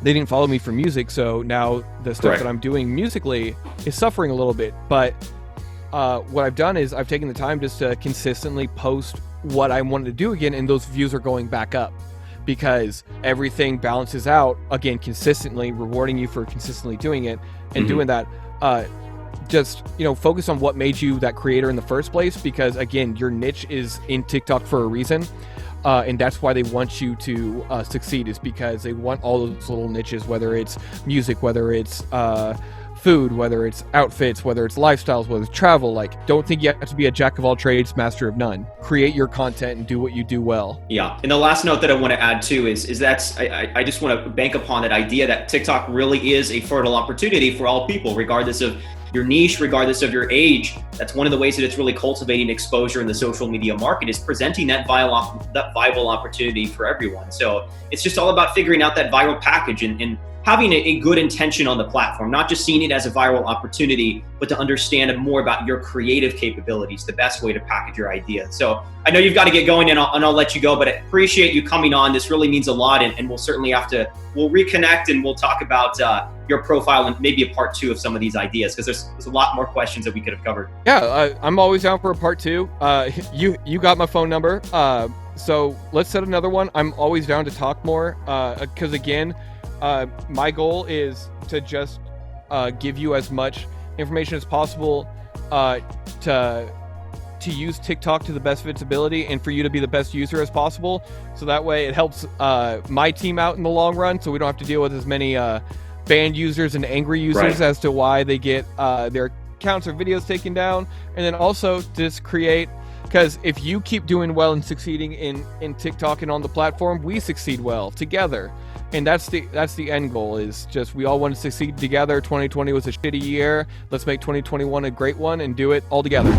they didn't follow me for music, so now the stuff that I'm doing musically is suffering a little bit. But what I've done is I've taken the time just to consistently post what I wanted to do again, and those views are going back up, because everything balances out again consistently, rewarding you for consistently doing it and doing that. Just focus on what made you that creator in the first place, because again, your niche is in TikTok for a reason, and that's why they want you to succeed, is because they want all those little niches, whether it's music, whether it's food, whether it's outfits, whether it's lifestyles, whether it's travel. Like, don't think you have to be a jack of all trades, master of none. Create your content and do what you do well. Yeah. And the last note that I want to add too is that's, I just want to bank upon that idea that TikTok really is a fertile opportunity for all people, regardless of your niche, regardless of your age. That's one of the ways that it's really cultivating exposure in the social media market, is presenting that viable opportunity for everyone. So it's just all about figuring out that viral package. And having a good intention on the platform, not just seeing it as a viral opportunity, but to understand more about your creative capabilities, the best way to package your idea. So I know you've got to get going, and I'll let you go, but I appreciate you coming on. This really means a lot, and we'll certainly we'll reconnect and we'll talk about your profile and maybe a part 2 of some of these ideas, because there's a lot more questions that we could have covered. Yeah, I'm always down for a part 2. You got my phone number, so let's set another one. I'm always down to talk more, because again, my goal is to just give you as much information as possible to use TikTok to the best of its ability, and for you to be the best user as possible. So that way it helps my team out in the long run, so we don't have to deal with as many banned users and angry users as to why they get their accounts or videos taken down. And then also just create, because if you keep doing well and succeeding in TikTok and on the platform, we succeed well together. And that's the end goal, is just we all want to succeed together. 2020 was a shitty year. Let's make 2021 a great one and do it all together.